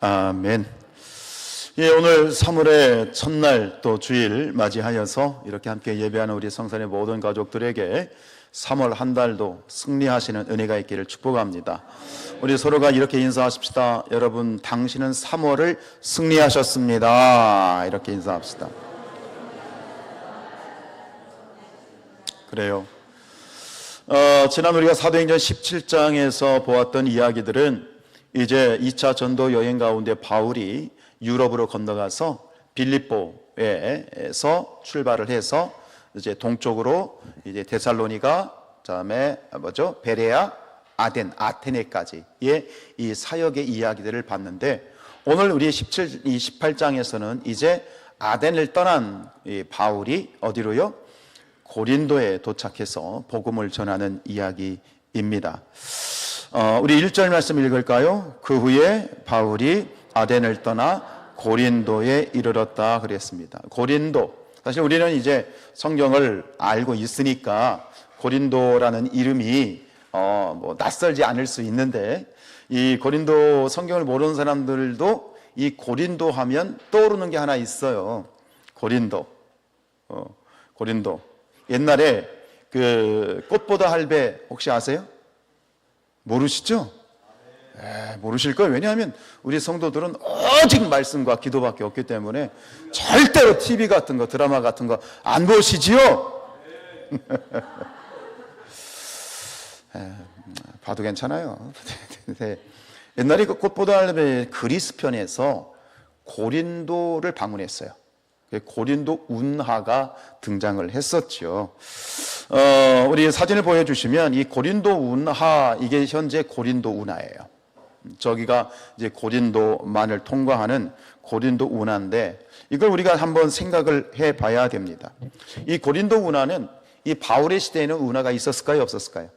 아멘. 예, 오늘 3월의 첫날 또 주일 맞이하여서 이렇게 함께 예배하는 우리 성산의 모든 가족들에게 3월 한 달도 승리하시는 은혜가 있기를 축복합니다. 우리 서로가 이렇게 인사하십시다. 여러분, 당신은 3월을 승리하셨습니다. 이렇게 인사합시다. 그래요. 지난 우리가 사도행전 17장에서 보았던 이야기들은 이제 2차 전도 여행 가운데 바울이 유럽으로 건너가서 빌립보에서 출발을 해서 이제 동쪽으로 이제 데살로니가, 그다음에 베레아, 아덴, 아테네까지의 이 사역의 이야기들을 봤는데, 오늘 우리 18장에서는 이제 아덴을 떠난 이 바울이 어디로요? 고린도에 도착해서 복음을 전하는 이야기입니다. 우리 1절 말씀 읽을까요? 그 후에 바울이 아덴을 떠나 고린도에 이르렀다 그랬습니다. 고린도, 사실 우리는 이제 성경을 알고 있으니까 고린도라는 이름이 낯설지 않을 수 있는데, 이 고린도 성경을 모르는 사람들도 이 고린도 하면 떠오르는 게 하나 있어요. 고린도. 옛날에 그 꽃보다 할배 혹시 아세요? 모르시죠? 모르실 거예요. 왜냐하면 우리 성도들은 오직 말씀과 기도밖에 없기 때문에 절대로 TV 같은 거, 드라마 같은 거 안 보시지요? 봐도 괜찮아요. 옛날에 그 꽃보다 할배 그리스 편에서 고린도를 방문했어요. 고린도 운하가 등장을 했었죠. 우리 사진을 보여주시면 이 고린도 운하, 이게 현재 고린도 운하예요. 저기가 이제 고린도만을 통과하는 고린도 운하인데, 이걸 우리가 한번 생각을 해봐야 됩니다. 이 고린도 운하는 이 바울의 시대에는 운하가 있었을까요, 없었을까요?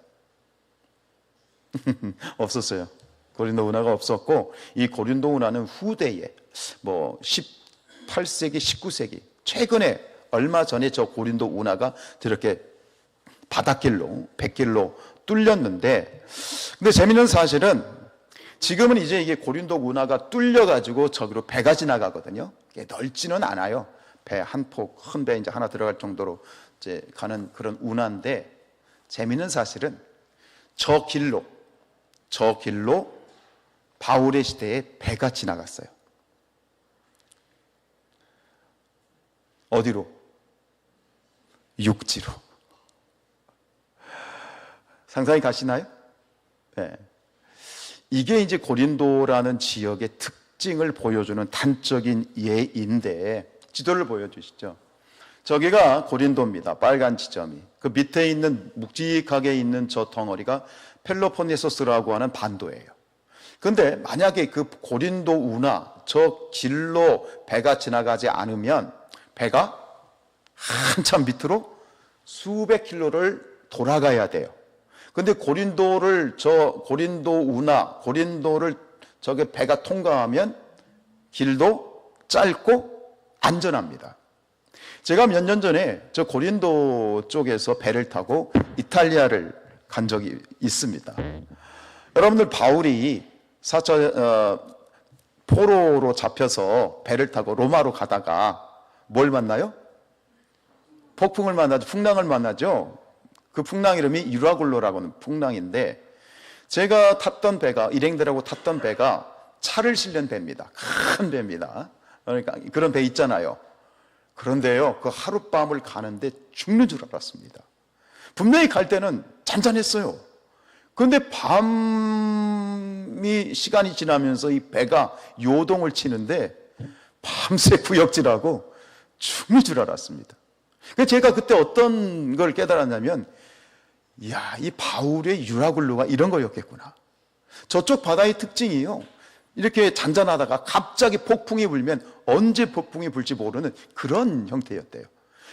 없었어요. 고린도 운하가 없었고, 이 고린도 운하는 후대에 18세기, 19세기 최근에 얼마 전에 저 고린도 운하가 저렇게 바닷길로, 뱃길로 뚫렸는데, 근데 재밌는 사실은 지금은 이제 이게 고린도 운하가 뚫려가지고 저기로 배가 지나가거든요. 이게 넓지는 않아요. 배 한 폭, 큰 배 이제 하나 들어갈 정도로 이제 가는 그런 운하인데, 재밌는 사실은 저 길로 바울의 시대에 배가 지나갔어요. 어디로? 육지로. 상상이 가시나요? 네. 이게 이제 고린도라는 지역의 특징을 보여주는 단적인 예인데, 지도를 보여주시죠. 저기가 고린도입니다. 빨간 지점이. 그 밑에 있는 묵직하게 있는 저 덩어리가 펠로폰네소스라고 하는 반도예요. 근데 만약에 그 고린도 운하, 저 길로 배가 지나가지 않으면 배가 한참 밑으로 수백 킬로를 돌아가야 돼요. 근데 고린도를 저게 배가 통과하면 길도 짧고 안전합니다. 제가 몇 년 전에 저 고린도 쪽에서 배를 타고 이탈리아를 간 적이 있습니다. 여러분들, 바울이 포로로 잡혀서 배를 타고 로마로 가다가 뭘 만나요? 폭풍을 만나죠. 풍랑을 만나죠. 그 풍랑 이름이 유라굴로라고 하는 풍랑인데, 제가 탔던 배가, 일행들하고 탔던 배가 차를 실는 배입니다. 큰 배입니다. 그러니까 그런 배 있잖아요. 그런데요, 그 하룻밤을 가는데 죽는 줄 알았습니다. 분명히 갈 때는 잔잔했어요. 그런데 시간이 지나면서 이 배가 요동을 치는데 밤새 구역질하고 죽는 줄 알았습니다. 제가 그때 어떤 걸 깨달았냐면, 이 바울의 유라굴로가 이런 거였겠구나. 저쪽 바다의 특징이요, 이렇게 잔잔하다가 갑자기 폭풍이 불면 언제 폭풍이 불지 모르는 그런 형태였대요.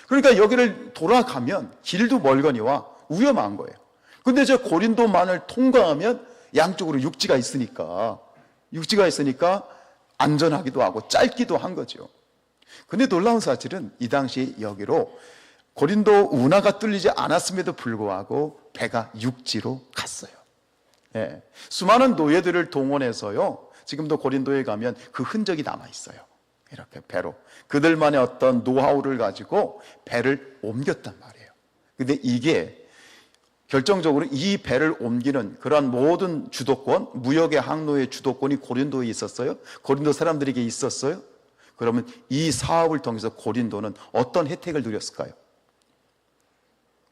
그러니까 여기를 돌아가면 길도 멀거니와 위험한 거예요. 근데 저 고린도만을 통과하면 양쪽으로 육지가 있으니까 안전하기도 하고 짧기도 한 거죠. 근데 놀라운 사실은 이 당시 여기로 고린도 운하가 뚫리지 않았음에도 불구하고 배가 육지로 갔어요. 수많은 노예들을 동원해서요, 지금도 고린도에 가면 그 흔적이 남아 있어요. 이렇게 배로 그들만의 어떤 노하우를 가지고 배를 옮겼단 말이에요. 근데 이게 결정적으로 이 배를 옮기는 그러한 모든 주도권, 무역의 항로의 주도권이 고린도에 있었어요? 고린도 사람들에게 있었어요? 그러면 이 사업을 통해서 고린도는 어떤 혜택을 누렸을까요?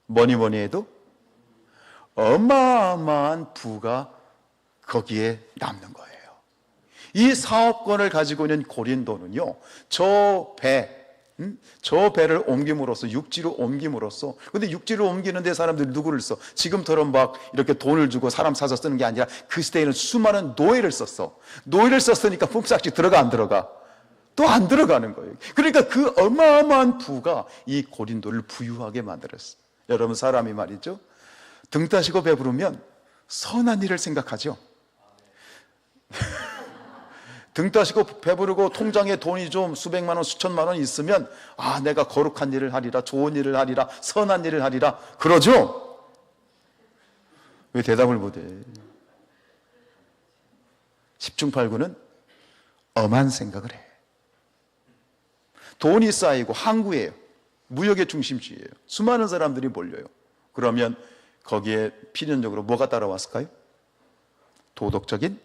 뭐니 해도 어마어마한 부가 거기에 남는 거예요. 이 사업권을 가지고 있는 고린도는요, 저 배를 옮김으로써, 육지로 옮김으로써, 근데 육지로 옮기는데 사람들이 누구를 써? 지금처럼 막 이렇게 돈을 주고 사람 사서 쓰는 게 아니라 그 시대에는 수많은 노예를 썼어. 노예를 썼으니까 품삯이 들어가 안 들어가? 또 안 들어가는 거예요. 그러니까 그 어마어마한 부가 이 고린도를 부유하게 만들었어요. 여러분, 사람이 말이죠, 등 따시고 배부르면 선한 일을 생각하죠. 등 따시고 배부르고 통장에 돈이 좀 수백만 원, 수천만 원 있으면 내가 거룩한 일을 하리라, 좋은 일을 하리라, 선한 일을 하리라 그러죠? 왜 대답을 못해? 십중팔구는 엄한 생각을 해. 돈이 쌓이고 항구예요. 무역의 중심지예요. 수많은 사람들이 몰려요. 그러면 거기에 필연적으로 뭐가 따라왔을까요? 도덕적인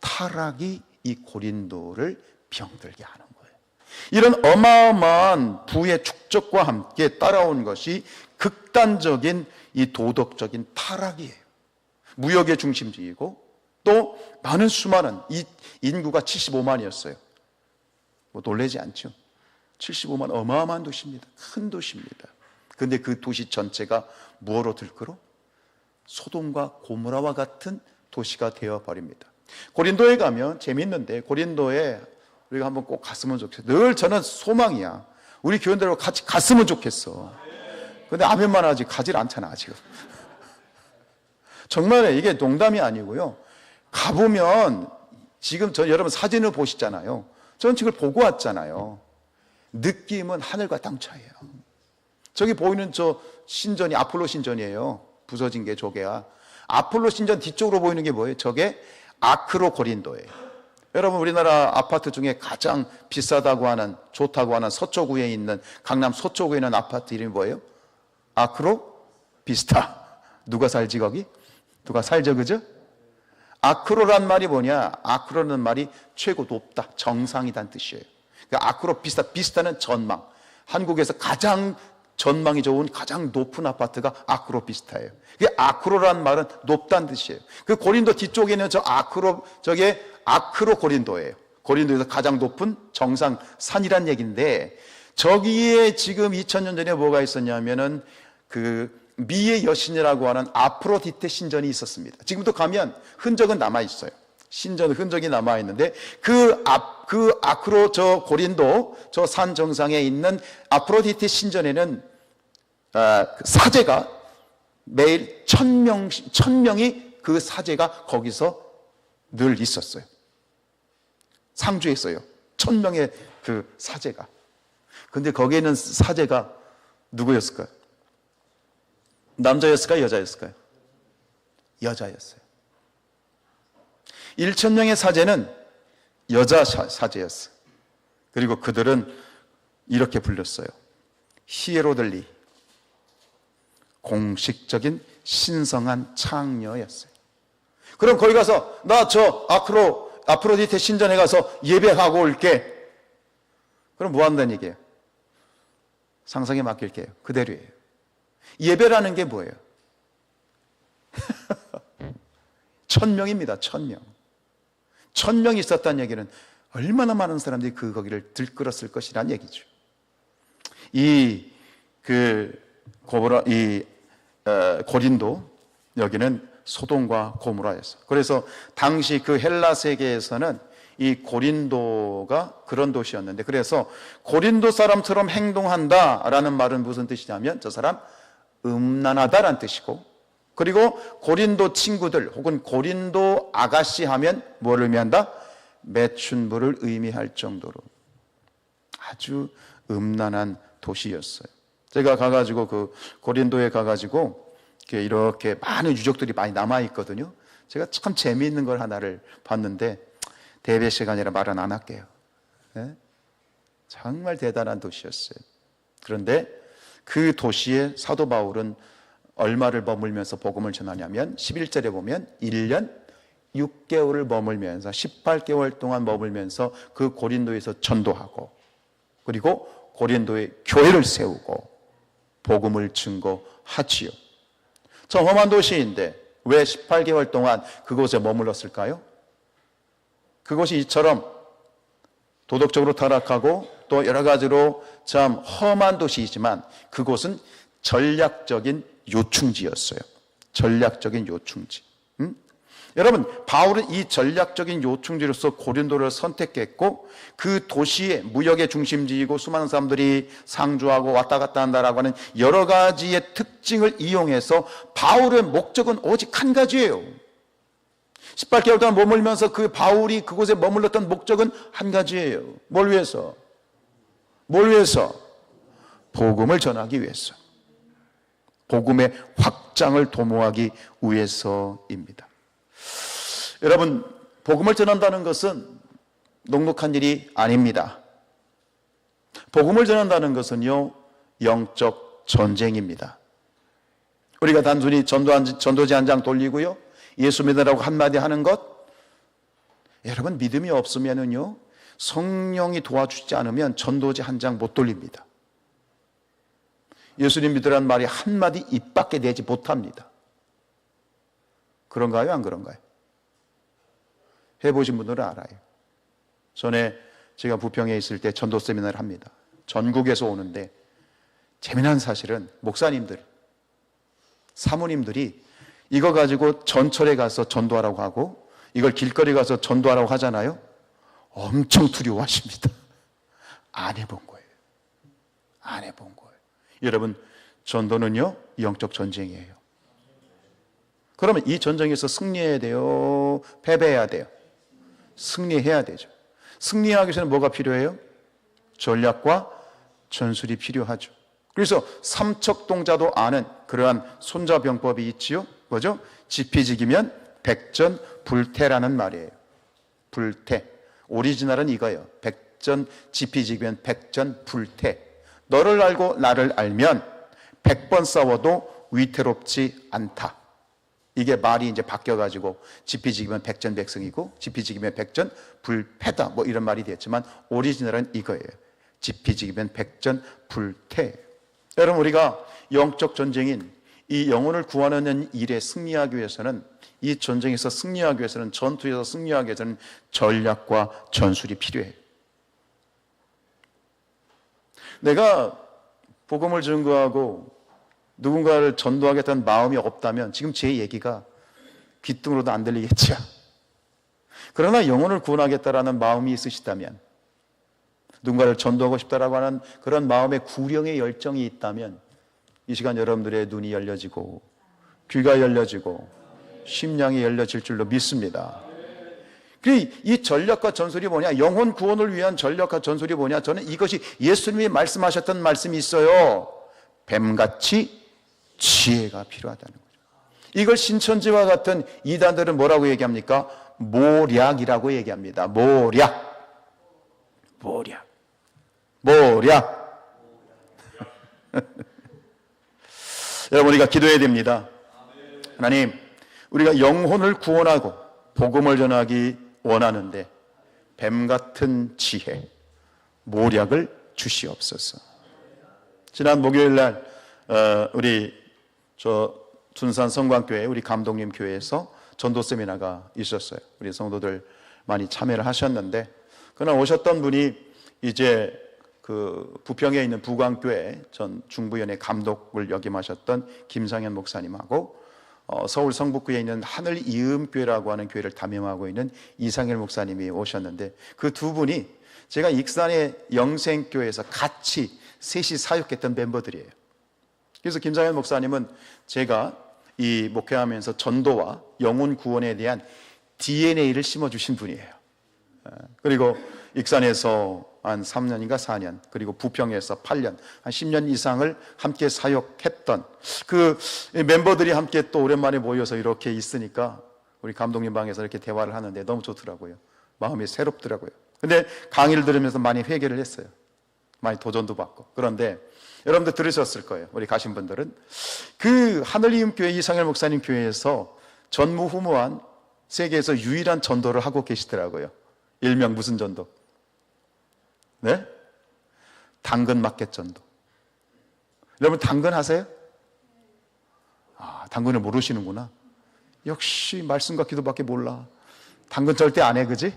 타락이 이 고린도를 병들게 하는 거예요. 이런 어마어마한 부의 축적과 함께 따라온 것이 극단적인 이 도덕적인 타락이에요. 무역의 중심지이고 또 많은 수많은 이 인구가 75만이었어요. 뭐 놀라지 않죠? 75만 어마어마한 도시입니다. 큰 도시입니다. 그런데 그 도시 전체가 무엇으로 들끓어? 소돔과 고모라와 같은 도시가 되어버립니다. 고린도에 가면 재미있는데, 고린도에 우리가 한번 꼭 갔으면 좋겠어요. 늘 저는 소망이야. 우리 교인들하고 같이 갔으면 좋겠어. 근데 아멘만 하지 가질 않잖아 지금. 정말 이게 농담이 아니고요. 가보면 지금 여러분 사진을 보시잖아요. 저는 지금 보고 왔잖아요. 느낌은 하늘과 땅 차이예요. 저기 보이는 저 신전이 아폴로 신전이에요. 부서진 게 저게야. 아폴로 신전 뒤쪽으로 보이는 게 뭐예요? 저게 아크로 고린도예요. 여러분, 우리나라 아파트 중에 가장 비싸다고 하는, 좋다고 하는 서초구에 있는, 강남 서초구에 있는 아파트 이름이 뭐예요? 아크로 비스타. 누가 살지 거기? 누가 살죠, 그죠? 아크로란 말이 뭐냐? 아크로는 말이 최고 높다, 정상이란 뜻이에요. 그러니까 아크로 비스타, 비스타는 전망. 한국에서 가장 전망이 좋은 가장 높은 아파트가 아크로 비스타예요. 그게 아크로란 말은 높다는 뜻이에요. 그 고린도 뒤쪽에 있는 저 아크로, 저게 아크로 고린도예요. 고린도에서 가장 높은 정상 산이란 얘기인데, 저기에 지금 2000년 전에 뭐가 있었냐면은 그 미의 여신이라고 하는 아프로디테 신전이 있었습니다. 지금도 가면 흔적은 남아 있어요. 신전 흔적이 남아 있는데 그 아크로 저 고린도 저 산 정상에 있는 아프로디테 신전에는 사제가 매일 1000명이 그 사제가 거기서 늘 있었어요. 상주했어요. 1000명의 그 사제가. 근데 거기에 있는 사제가 누구였을까요? 남자였을까요? 여자였을까요? 여자였어요. 1000명의 사제는 여자 사제였어요. 그리고 그들은 이렇게 불렸어요. 히에로들리, 공식적인 신성한 창녀였어요. 그럼 거기 가서 나 저 아프로디테 신전에 가서 예배하고 올게. 그럼 뭐 한다는 얘기예요? 상상에 맡길게요. 그대로예요. 예배라는 게 뭐예요? 1000명입니다. 1000명. 1000명이 있었다는 얘기는 얼마나 많은 사람들이 거기를 들끓었을 것이란 얘기죠. 고린도, 여기는 소돔과 고모라였어. 그래서 당시 그 헬라 세계에서는 이 고린도가 그런 도시였는데, 그래서 고린도 사람처럼 행동한다라는 말은 무슨 뜻이냐면 저 사람 음란하다라는 뜻이고, 그리고 고린도 친구들 혹은 고린도 아가씨 하면 뭐를 의미한다? 매춘부를 의미할 정도로 아주 음란한 도시였어요. 제가 가가지고 그 고린도에 가가지고 이렇게 많은 유적들이 많이 남아 있거든요. 제가 참 재미있는 걸 하나를 봤는데, 데베시가 아니라 말은 안 할게요. 네? 정말 대단한 도시였어요. 그런데 그 도시에 사도 바울은 얼마를 머물면서 복음을 전하냐면 11절에 보면 1년 6개월을 머물면서 18개월 동안 머물면서 그 고린도에서 전도하고 그리고 고린도에 교회를 세우고 복음을 증거하지요. 저 험한 도시인데 왜 18개월 동안 그곳에 머물렀을까요? 그곳이 이처럼 도덕적으로 타락하고 또 여러 가지로 참 험한 도시이지만 그곳은 전략적인 요충지였어요. 전략적인 요충지. 여러분, 바울은 이 전략적인 요충지로서 고린도를 선택했고 그 도시의 무역의 중심지이고 수많은 사람들이 상주하고 왔다 갔다 한다라고 하는 여러 가지의 특징을 이용해서 바울의 목적은 오직 한 가지예요. 18개월 동안 머물면서 그 바울이 그곳에 머물렀던 목적은 한 가지예요. 뭘 위해서? 뭘 위해서? 복음을 전하기 위해서. 복음의 확장을 도모하기 위해서입니다. 여러분, 복음을 전한다는 것은 녹록한 일이 아닙니다. 복음을 전한다는 것은요, 영적 전쟁입니다. 우리가 단순히 전도지 한 장 돌리고요, 예수 믿으라고 한마디 하는 것, 여러분 믿음이 없으면은요, 성령이 도와주지 않으면 전도지 한 장 못 돌립니다. 예수님 믿으라는 말이 한마디 입 밖에 내지 못합니다. 그런가요? 안 그런가요? 해보신 분들은 알아요. 전에 제가 부평에 있을 때 전도 세미나를 합니다. 전국에서 오는데 재미난 사실은 목사님들, 사모님들이 이거 가지고 전철에 가서 전도하라고 하고 이걸 길거리 가서 전도하라고 하잖아요. 엄청 두려워하십니다. 안 해본 거예요. 안 해본 거예요. 여러분, 전도는요, 영적 전쟁이에요. 그러면 이 전쟁에서 승리해야 돼요? 패배해야 돼요? 승리해야 되죠. 승리하기 위해서는 뭐가 필요해요? 전략과 전술이 필요하죠. 그래서 삼척동자도 아는 그러한 손자병법이 있지요. 뭐죠? 지피지기면 백전불태라는 말이에요. 불태. 오리지널은 이거예요. 지피지기면 백전불태. 너를 알고 나를 알면 100번 싸워도 위태롭지 않다. 이게 말이 이제 바뀌어가지고 지피지기면 백전백승이고 지피지기면 백전불패다. 뭐 이런 말이 됐지만 오리지널은 이거예요. 지피지기면 백전불태. 여러분, 우리가 영적 전쟁인 이 영혼을 구하는 일에 승리하기 위해서는, 이 전쟁에서 승리하기 위해서는, 전투에서 승리하기 위해서는 전략과 전술이 필요해요. 내가 복음을 증거하고 누군가를 전도하겠다는 마음이 없다면 지금 제 얘기가 귓등으로도 안 들리겠죠. 그러나 영혼을 구원하겠다라는 마음이 있으시다면, 누군가를 전도하고 싶다라고 하는 그런 마음의 구령의 열정이 있다면 이 시간 여러분들의 눈이 열려지고 귀가 열려지고 심령이 열려질 줄로 믿습니다. 이 전략과 전술이 뭐냐? 영혼 구원을 위한 전략과 전술이 뭐냐? 저는 이것이 예수님이 말씀하셨던 말씀이 있어요. 뱀같이 지혜가 필요하다는 거죠. 이걸 신천지와 같은 이단들은 뭐라고 얘기합니까? 모략이라고 얘기합니다. 모략. 여러분, 우리가 기도해야 됩니다. 하나님, 우리가 영혼을 구원하고 복음을 전하기 원하는데 뱀같은 지혜, 모략을 주시옵소서. 지난 목요일 날 우리 둔산 성광교회 우리 감독님 교회에서 전도 세미나가 있었어요. 우리 성도들 많이 참여를 하셨는데, 그날 오셨던 분이 이제 그 부평에 있는 부광교회 전 중부연의 감독을 역임하셨던 김상현 목사님하고 서울 성북구에 있는 하늘이음교회라고 하는 교회를 담임하고 있는 이상일 목사님이 오셨는데, 그 두 분이 제가 익산의 영생교회에서 같이 셋이 사역했던 멤버들이에요. 그래서 김상현 목사님은 제가 이 목회하면서 전도와 영혼 구원에 대한 DNA를 심어주신 분이에요. 그리고 익산에서 한 3년인가 4년, 그리고 부평에서 8년, 한 10년 이상을 함께 사역했던 그 멤버들이 함께 또 오랜만에 모여서 이렇게 있으니까 우리 감독님 방에서 이렇게 대화를 하는데 너무 좋더라고요. 마음이 새롭더라고요. 근데 강의를 들으면서 많이 회개를 했어요. 많이 도전도 받고. 그런데 여러분들 들으셨을 거예요. 우리 가신 분들은 그 하늘이음 교회 이상열 목사님 교회에서 전무후무한 세계에서 유일한 전도를 하고 계시더라고요. 일명 무슨 전도? 네? 당근 마켓 전도. 여러분 당근 하세요? 아, 당근을 모르시는구나. 역시 말씀과 기도밖에 몰라. 당근 절대 안 해, 그지?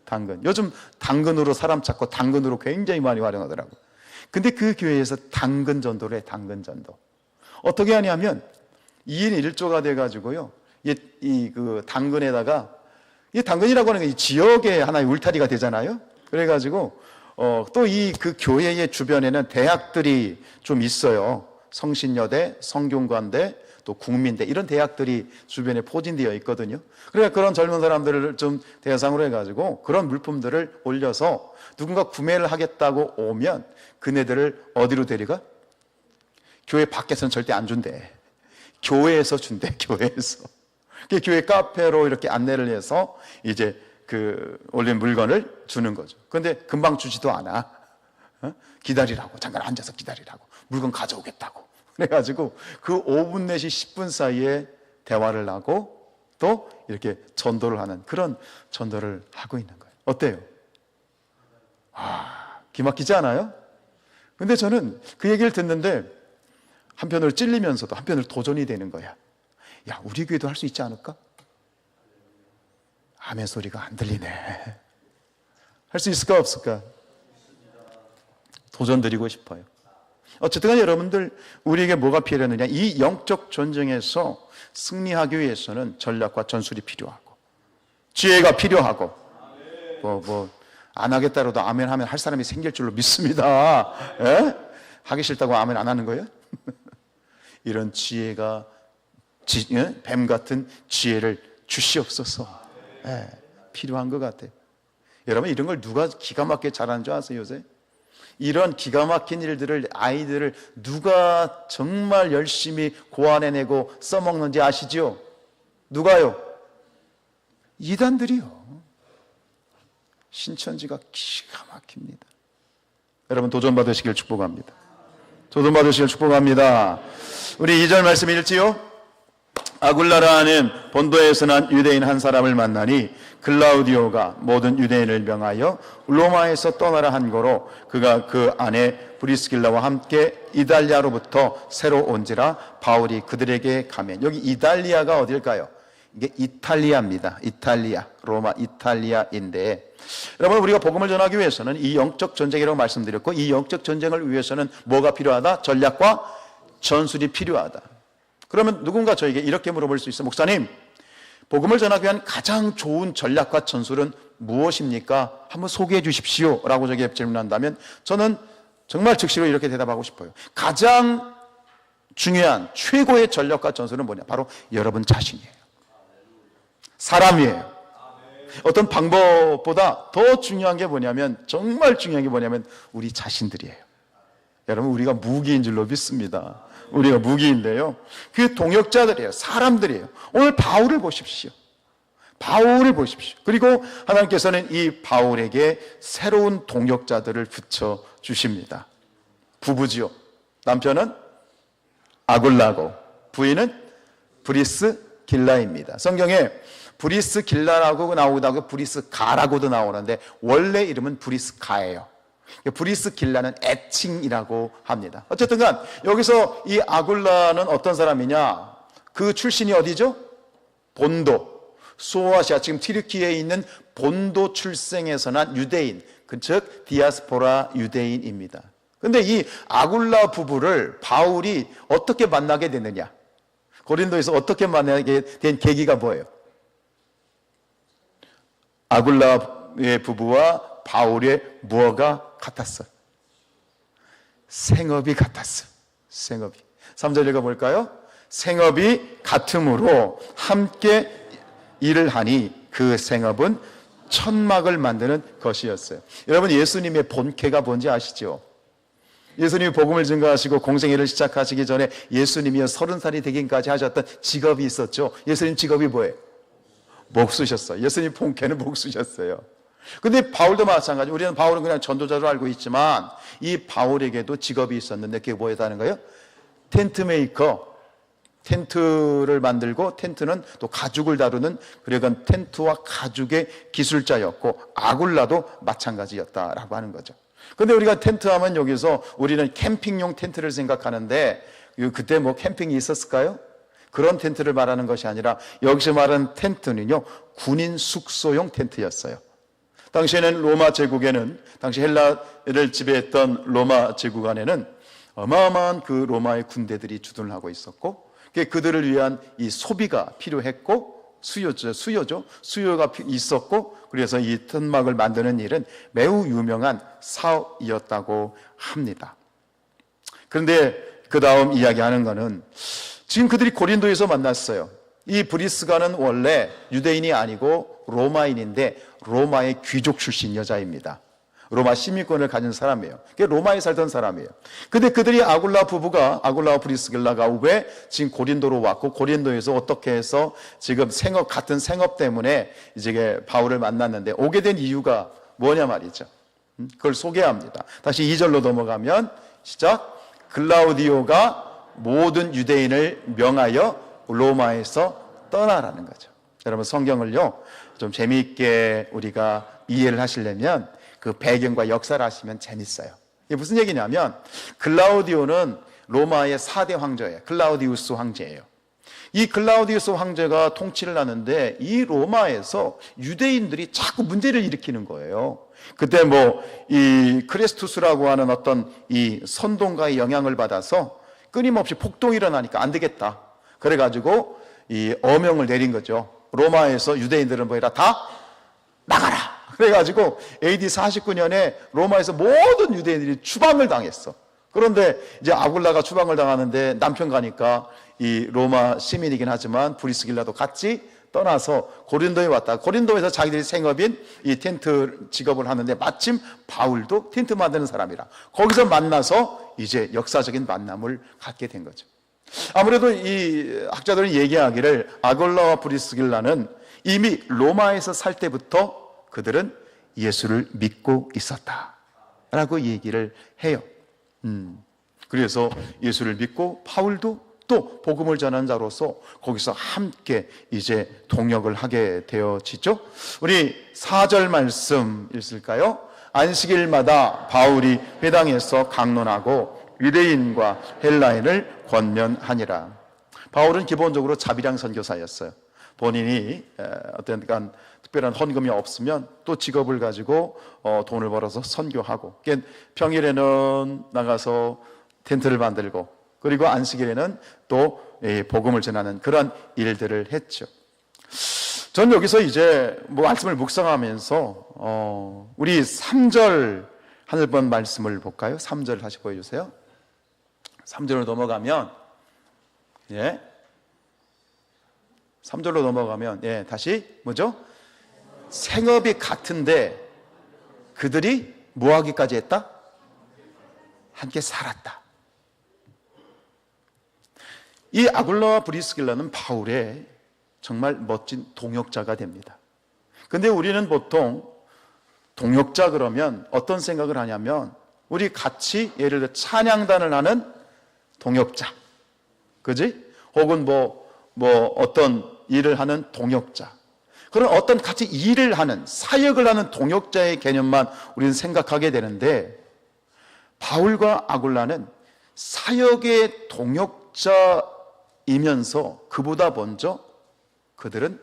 당근. 요즘 당근으로 사람 찾고 당근으로 굉장히 많이 활용하더라고. 근데 그 교회에서 당근 전도를 해, 당근 전도. 어떻게 하냐면 2인 1조가 돼가지고요. 그 당근에다가, 이 당근이라고 하는 게 이 지역의 하나의 울타리가 되잖아요. 그래가지고, 또 그 교회의 주변에는 대학들이 좀 있어요. 성신여대, 성균관대, 또 국민대, 이런 대학들이 주변에 포진되어 있거든요. 그러니까 그런 젊은 사람들을 좀 대상으로 해가지고 그런 물품들을 올려서 누군가 구매를 하겠다고 오면 그네들을 어디로 데려가? 교회 밖에서는 절대 안 준대. 교회에서 준대, 교회에서. 교회 카페로 이렇게 안내를 해서 이제 그 올린 물건을 주는 거죠. 근데 금방 주지도 않아. 기다리라고, 잠깐 앉아서 기다리라고, 물건 가져오겠다고. 그래가지고 그 5분 내지 10분 사이에 대화를 하고 또 이렇게 전도를 하는 그런 전도를 하고 있는 거예요. 어때요? 아, 기막히지 않아요? 근데 저는 그 얘기를 듣는데 한편으로 찔리면서도 한편으로 도전이 되는 거야. 야, 우리 교회도 할 수 있지 않을까? 아멘 소리가 안 들리네. 할 수 있을까 없을까? 도전 드리고 싶어요. 어쨌든 간에 여러분들, 우리에게 뭐가 필요하느냐? 이 영적 전쟁에서 승리하기 위해서는 전략과 전술이 필요하고 지혜가 필요하고 안 하겠다라도 아멘 하면 할 사람이 생길 줄로 믿습니다. 예? 하기 싫다고 아멘 안 하는 거예요? 이런 지혜가 뱀 같은 지혜를 주시옵소서. 예, 필요한 것 같아요. 여러분, 이런 걸 누가 기가 막히게 잘하는 줄 아세요, 요새? 이런 기가 막힌 일들을, 아이들을 누가 정말 열심히 고안해내고 써먹는지 아시죠? 누가요? 이단들이요. 신천지가 기가 막힙니다. 여러분, 도전 받으시길 축복합니다. 도전 받으시길 축복합니다. 우리 2절 말씀 읽지요? 아굴라라는 본도에서 난 유대인 한 사람을 만나니 글라우디오가 모든 유대인을 명하여 로마에서 떠나라 한 거로 그가 그 아내 브리스길라와 함께 이달리아로부터 새로 온지라 바울이 그들에게 가면. 여기 이달리아가 어딜까요? 이게 이탈리아입니다. 이탈리아, 로마 이탈리아인데, 여러분, 우리가 복음을 전하기 위해서는 이 영적 전쟁이라고 말씀드렸고, 이 영적 전쟁을 위해서는 뭐가 필요하다? 전략과 전술이 필요하다. 그러면 누군가 저에게 이렇게 물어볼 수 있어요. 목사님, 복음을 전하기 위한 가장 좋은 전략과 전술은 무엇입니까? 한번 소개해 주십시오 라고 저에게 질문한다면 저는 정말 즉시로 이렇게 대답하고 싶어요. 가장 중요한 최고의 전략과 전술은 뭐냐? 바로 여러분 자신이에요. 사람이에요. 어떤 방법보다 더 중요한 게 뭐냐면, 정말 중요한 게 뭐냐면 우리 자신들이에요. 여러분, 우리가 무기인 줄로 믿습니다. 우리가 무기인데요, 그 동역자들이에요. 사람들이에요. 오늘 바울을 보십시오. 바울을 보십시오. 그리고 하나님께서는 이 바울에게 새로운 동역자들을 붙여주십니다. 부부지요. 남편은 아굴라고, 부인은 브리스길라입니다. 성경에 브리스길라라고 나오기도 하고 브리스가라고도 나오는데 원래 이름은 브리스가예요. 브리스길라는 애칭이라고 합니다. 어쨌든 간 여기서 이 아굴라는 어떤 사람이냐? 그 출신이 어디죠? 본도, 소아시아, 지금 튀르키예에 있는 본도 출생에서 난 유대인, 즉 디아스포라 유대인입니다. 그런데 이 아굴라 부부를 바울이 어떻게 만나게 됐느냐? 고린도에서 어떻게 만나게 된 계기가 뭐예요? 아굴라의 부부와 바울의 무엇가 같았어? 생업이 같았어. 생업이. 3절 읽어볼까요? 생업이 같음으로 함께 일을 하니 그 생업은 천막을 만드는 것이었어요. 여러분, 예수님의 본캐가 뭔지 아시죠? 예수님이 복음을 증거하시고 공생애를 시작하시기 전에 예수님이 30살이 되기까지 하셨던 직업이 있었죠. 예수님 직업이 뭐예요? 목수셨어요. 예수님 본캐는 목수셨어요. 근데 바울도 마찬가지. 우리는 바울은 그냥 전도자로 알고 있지만 이 바울에게도 직업이 있었는데 그게 뭐였다는 거예요? 텐트 메이커. 텐트를 만들고 텐트는 또 가죽을 다루는, 그러니까 텐트와 가죽의 기술자였고 아굴라도 마찬가지였다라고 하는 거죠. 근데 우리가 텐트 하면 여기서 우리는 캠핑용 텐트를 생각하는데 그때 뭐 캠핑이 있었을까요? 그런 텐트를 말하는 것이 아니라 여기서 말하는 텐트는요, 군인 숙소용 텐트였어요. 당시에는 로마 제국에는, 당시 헬라를 지배했던 로마 제국 안에는 어마어마한 그 로마의 군대들이 주둔을 하고 있었고, 그들을 위한 이 소비가 필요했고, 수요가 있었고, 그래서 이 천막을 만드는 일은 매우 유명한 사업이었다고 합니다. 그런데 그 다음 이야기하는 거는 지금 그들이 고린도에서 만났어요. 이 브리스가는 원래 유대인이 아니고 로마인인데 로마의 귀족 출신 여자입니다. 로마 시민권을 가진 사람이에요. 로마에 살던 사람이에요. 근데 그들이 아굴라와 브리스길라가 왜 지금 고린도로 왔고, 고린도에서 어떻게 해서 지금 같은 생업 때문에 이제 바울을 만났는데 오게 된 이유가 뭐냐 말이죠. 그걸 소개합니다. 다시 2절로 넘어가면 시작. 글라우디오가 모든 유대인을 명하여 로마에서 떠나라는 거죠. 여러분, 성경을요 좀 재미있게 우리가 이해를 하시려면 그 배경과 역사를 아시면 재밌어요. 이게 무슨 얘기냐면, 글라우디오는 로마의 4대 황제예요. 글라우디우스 황제예요. 이 글라우디우스 황제가 통치를 하는데 이 로마에서 유대인들이 자꾸 문제를 일으키는 거예요. 그때 이 크레스투스라고 하는 어떤 이 선동가의 영향을 받아서 끊임없이 폭동이 일어나니까 안 되겠다. 그래가지고 이 어명을 내린 거죠. 로마에서 유대인들은 뭐해라? 다 나가라. 그래가지고 AD 49년에 로마에서 모든 유대인들이 추방을 당했어. 그런데 이제 아굴라가 추방을 당하는데 남편 가니까 이 로마 시민이긴 하지만 브리스길라도 같이 떠나서 고린도에 왔다. 고린도에서 자기들이 생업인 이 텐트 직업을 하는데 마침 바울도 텐트 만드는 사람이라 거기서 만나서 이제 역사적인 만남을 갖게 된 거죠. 아무래도 이 학자들은 얘기하기를 아굴라와 브리스길라는 이미 로마에서 살 때부터 그들은 예수를 믿고 있었다라고 얘기를 해요. 그래서 예수를 믿고 바울도 또 복음을 전하는 자로서 거기서 함께 이제 동역을 하게 되어지죠. 우리 4절 말씀 읽을까요? 안식일마다 바울이 회당에서 강론하고 유대인과 헬라인을 권면하니라. 바울은 기본적으로 자비량 선교사였어요. 본인이 어떤 특별한 헌금이 없으면 또 직업을 가지고 돈을 벌어서 선교하고, 평일에는 나가서 텐트를 만들고, 그리고 안식일에는 또 복음을 전하는 그런 일들을 했죠. 전 여기서 이제 말씀을 묵상하면서 우리 3절 한 번 말씀을 볼까요? 3절 다시 보여주세요. 3절로 넘어가면 3절로 넘어가면 다시 뭐죠? 생업이 같은데 그들이 뭐 하기까지 했다? 함께 살았다. 이 아굴라와 브리스길라는 바울의 정말 멋진 동역자가 됩니다. 근데 우리는 보통 동역자 그러면 어떤 생각을 하냐면, 우리 같이 예를 들어 찬양단을 하는 동역자, 그지? 혹은 어떤 일을 하는 동역자, 그런 어떤 같이 일을 하는, 사역을 하는 동역자의 개념만 우리는 생각하게 되는데, 바울과 아굴라는 사역의 동역자이면서 그보다 먼저 그들은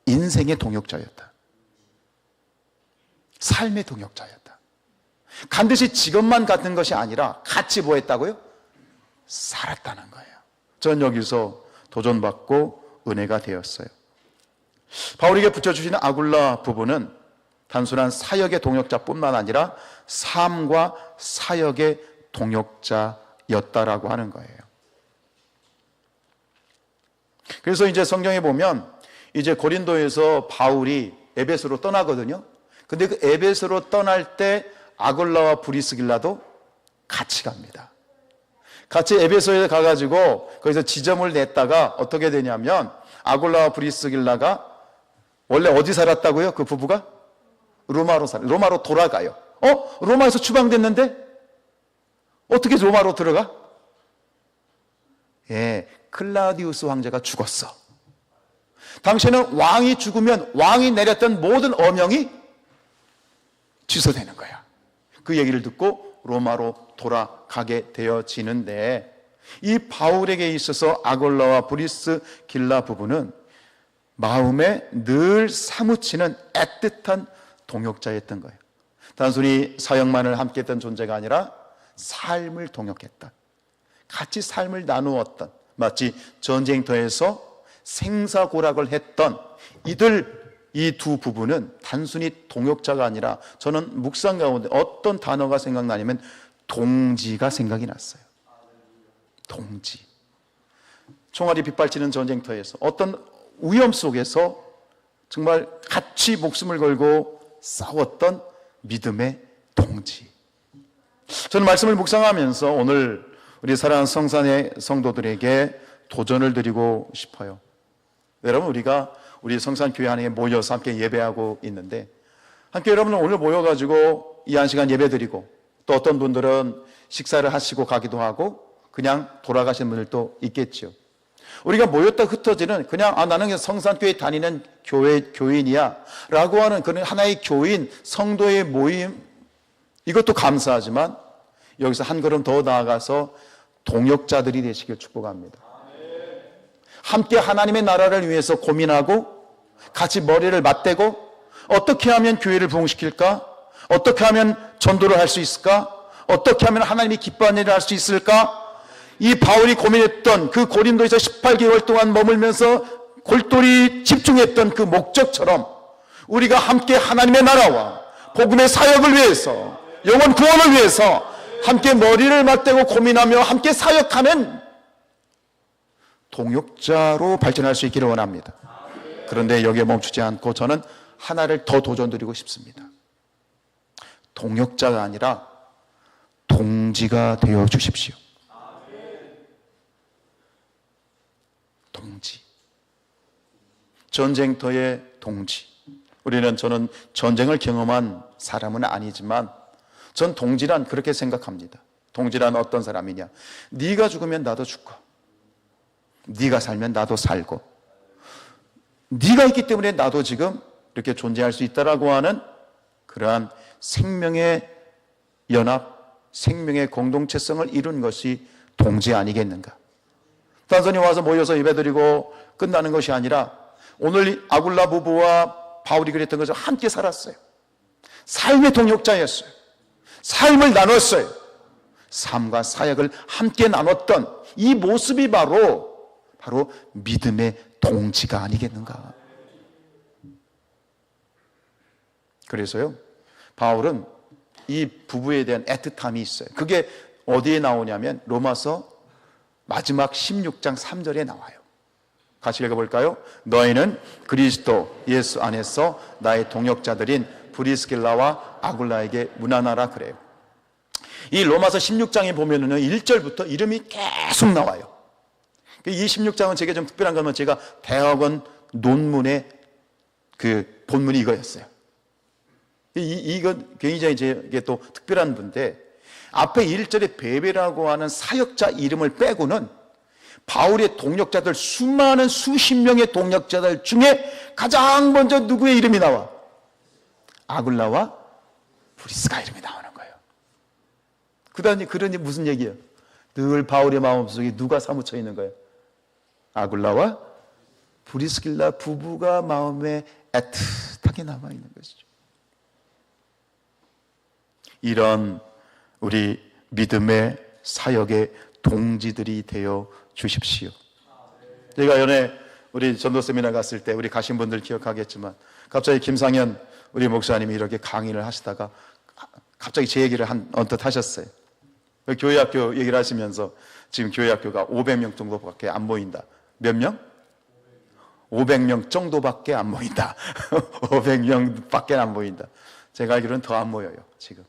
인생의 동역자였다. 삶의 동역자였다. 반드시 직업만 같은 것이 아니라 같이 뭐 했다고요? 살았다는 거예요. 전 여기서 도전받고 은혜가 되었어요. 바울에게 붙여주시는 아굴라 부부는 단순한 사역의 동역자뿐만 아니라 삶과 사역의 동역자였다라고 하는 거예요. 그래서 이제 성경에 보면 이제 고린도에서 바울이 에베소로 떠나거든요. 근데 그 에베소로 떠날 때 아굴라와 브리스길라도 같이 갑니다. 같이 에베소에 가가지고 거기서 지점을 냈다가 어떻게 되냐면, 아굴라와 브리스길라가 원래 어디 살았다고요? 그 부부가? 로마로 돌아가요. 로마에서 추방됐는데 어떻게 로마로 들어가? 예, 클라우디우스 황제가 죽었어. 당시에는 왕이 죽으면 왕이 내렸던 모든 어명이 취소되는 거야. 그 얘기를 듣고 로마로 돌아가게 되어지는데, 이 바울에게 있어서 아굴라와 브리스길라 부부는 마음에 늘 사무치는 애틋한 동역자였던 거예요. 단순히 사역만을 함께 했던 존재가 아니라 삶을 동역했던, 같이 삶을 나누었던, 마치 전쟁터에서 생사고락을 했던 이 두 부부는 단순히 동역자가 아니라, 저는 묵상 가운데 어떤 단어가 생각나냐면 동지가 생각이 났어요. 동지. 총알이 빗발치는 전쟁터에서, 어떤 위험 속에서 정말 같이 목숨을 걸고 싸웠던 믿음의 동지. 저는 말씀을 묵상하면서 오늘 우리 사랑하는 성산의 성도들에게 도전을 드리고 싶어요. 여러분, 우리가 우리 성산교회 안에 모여서 함께 예배하고 있는데, 함께 여러분 오늘 모여가지고 이 한 시간 예배 드리고, 또 어떤 분들은 식사를 하시고 가기도 하고 그냥 돌아가신 분들도 있겠죠. 우리가 모였다 흩어지는, 그냥 나는 성산교회 다니는 교인이야 라고 하는 그런 하나의 교인, 성도의 모임, 이것도 감사하지만 여기서 한 걸음 더 나아가서 동역자들이 되시길 축복합니다. 함께 하나님의 나라를 위해서 고민하고 같이 머리를 맞대고, 어떻게 하면 교회를 부흥시킬까? 어떻게 하면 전도를 할 수 있을까? 어떻게 하면 하나님이 기뻐하는 일을 할 수 있을까? 이 바울이 고민했던 그 고린도에서 18개월 동안 머물면서 골똘히 집중했던 그 목적처럼, 우리가 함께 하나님의 나라와 복음의 사역을 위해서, 영혼 구원을 위해서 함께 머리를 맞대고 고민하며 함께 사역하는 동역자로 발전할 수 있기를 원합니다. 그런데 여기에 멈추지 않고 저는 하나를 더 도전드리고 싶습니다. 동역자가 아니라 동지가 되어 주십시오. 동지. 전쟁터의 동지. 저는 전쟁을 경험한 사람은 아니지만 전 동지란 그렇게 생각합니다. 동지란 어떤 사람이냐? 네가 죽으면 나도 죽고, 네가 살면 나도 살고, 네가 있기 때문에 나도 지금 이렇게 존재할 수 있다라고 하는 그러한 생명의 연합, 생명의 공동체성을 이룬 것이 동지 아니겠는가? 단순히 와서 모여서 예배드리고 끝나는 것이 아니라, 오늘 아굴라 부부와 바울이 그랬던 것을 함께 살았어요. 삶의 동역자였어요. 삶을 나눴어요. 삶과 사역을 함께 나눴던 이 모습이 바로 믿음의 동지가 아니겠는가? 그래서요, 바울은 이 부부에 대한 애틋함이 있어요. 그게 어디에 나오냐면 로마서 마지막 16장 3절에 나와요. 같이 읽어볼까요? 너희는 그리스도 예수 안에서 나의 동역자들인 브리스길라와 아굴라에게 문안하라 그래요. 이 로마서 16장에 보면은 1절부터 이름이 계속 나와요. 이 16장은 제게 좀 특별한 거는, 제가 대학원 논문의 그 본문이 이거였어요. 이건 굉장히 제게 또 특별한 분인데, 앞에 1절에 베베라고 하는 사역자 이름을 빼고는 바울의 동역자들, 수많은 수십 명의 동역자들 중에 가장 먼저 누구의 이름이 나와? 아굴라와 브리스가 이름이 나오는 거예요. 그러니 무슨 얘기예요? 늘 바울의 마음속에 누가 사무쳐 있는 거예요? 아굴라와 브리스길라 부부가 마음에 애틋하게 남아있는 것이죠. 이런 우리 믿음의 사역의 동지들이 되어 주십시오. 제가 전에 우리 전도 세미나 갔을 때, 우리 가신 분들 기억하겠지만, 갑자기 김상현 우리 목사님이 이렇게 강의를 하시다가 갑자기 제 얘기를 언뜻 하셨어요. 교회학교 얘기를 하시면서, 지금 교회학교가 500명 정도밖에 안 모인다. 몇 명? 500명 정도밖에 안 모인다. 500명밖에 안 모인다. 제가 알기로는 더 안 모여요. 지금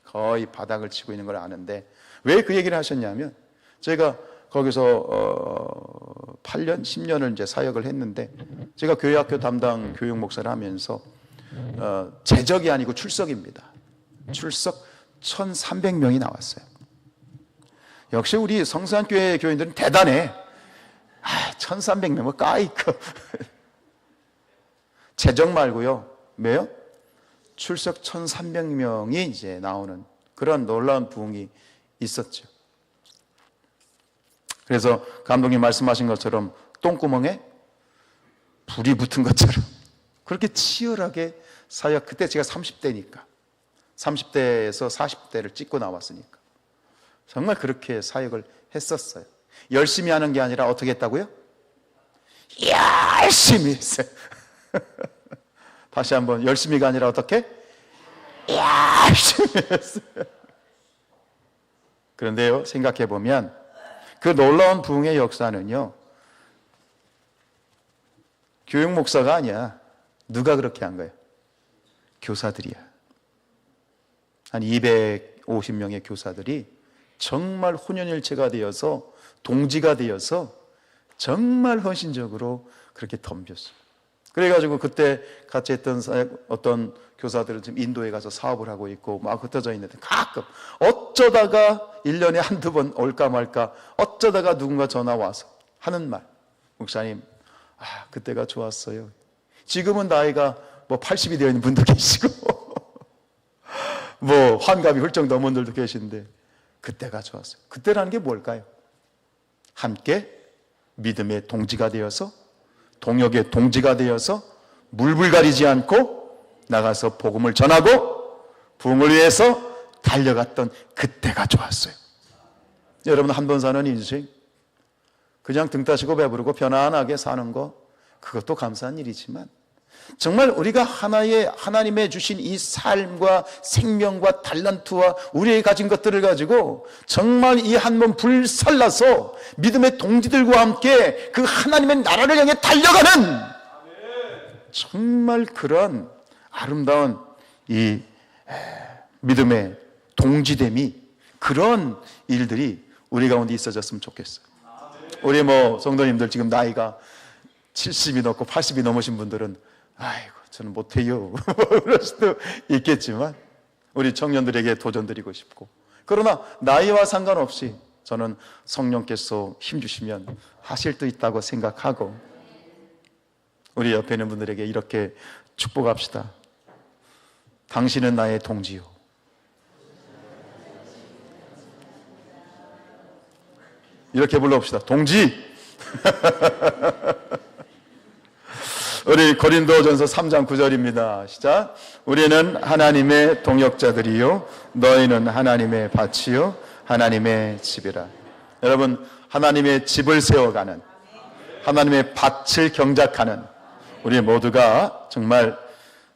거의 바닥을 치고 있는 걸 아는데, 왜 그 얘기를 하셨냐면, 제가 거기서 8년, 10년을 이제 사역을 했는데, 제가 교회학교 담당 교육 목사를 하면서 제적이 아니고 출석입니다. 출석 1,300명이 나왔어요. 역시 우리 성산교회 교인들은 대단해. 1,300명은 까이커. 제적 말고요. 왜요? 출석 1,300명이 이제 나오는 그런 놀라운 부흥이 있었죠. 그래서 감독님 말씀하신 것처럼 똥구멍에 불이 붙은 것처럼 그렇게 치열하게 사역, 그때 제가 30대니까 30대에서 40대를 찍고 나왔으니까 정말 그렇게 사역을 했었어요. 열심히 하는 게 아니라 어떻게 했다고요? 열심히 했어요. 다시 한번, 열심히가 아니라 어떻게? 열심히 했어요. 그런데요, 생각해 보면 그 놀라운 부흥의 역사는요, 교육 목사가 아니야. 누가 그렇게 한 거예요? 교사들이야. 한 250명의 교사들이 정말 혼연일체가 되어서, 동지가 되어서 정말 헌신적으로 그렇게 덤볐어요. 그래가지고 그때 같이 했던 어떤 교사들은 지금 인도에 가서 사업을 하고 있고 막 흩어져 있는데, 가끔 어쩌다가 1년에 한두 번 올까 말까 어쩌다가 누군가 전화 와서 하는 말, 목사님, 그때가 좋았어요. 지금은 나이가 뭐 80이 되어 있는 분도 계시고 뭐 환갑이 훌쩍 넘은 분들도 계신데 그때가 좋았어요. 그때라는 게 뭘까요? 함께 믿음의 동지가 되어서, 동역의 동지가 되어서 물불 가리지 않고 나가서 복음을 전하고 부흥을 위해서 달려갔던 그때가 좋았어요. 여러분, 한 번 사는 인생, 그냥 등 따시고 배부르고 편안하게 사는 거, 그것도 감사한 일이지만 정말 우리가 하나님의 주신 이 삶과 생명과 달란트와 우리의 가진 것들을 가지고 정말 이 한 몸 불살라서 믿음의 동지들과 함께 그 하나님의 나라를 향해 달려가는 정말 그런 아름다운 이 믿음의 동지됨이, 그런 일들이 우리 가운데 있어졌으면 좋겠어요. 우리 뭐 성도님들 지금 나이가 70이 넘고 80이 넘으신 분들은 아이고 저는 못해요 그럴 수도 있겠지만, 우리 청년들에게 도전드리고 싶고, 그러나 나이와 상관없이 저는 성령께서 힘주시면 하실 수 있다고 생각하고, 우리 옆에 있는 분들에게 이렇게 축복합시다. 당신은 나의 동지요, 이렇게 불러봅시다. 동지. 우리 고린도전서 3장 9절입니다. 시작. 우리는 하나님의 동역자들이요 너희는 하나님의 밭이요 하나님의 집이라. 여러분, 하나님의 집을 세워가는, 하나님의 밭을 경작하는 우리 모두가 정말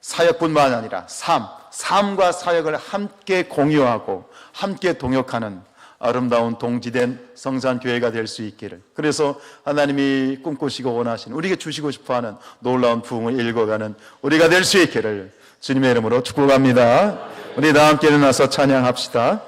사역뿐만 아니라 삶과 사역을 함께 공유하고 함께 동역하는 아름다운 동지된 성산교회가 될 수 있기를, 그래서 하나님이 꿈꾸시고 원하시는, 우리에게 주시고 싶어하는 놀라운 부흥을 읽어가는 우리가 될 수 있기를 주님의 이름으로 축복합니다. 우리 다 함께 일어나서 찬양합시다.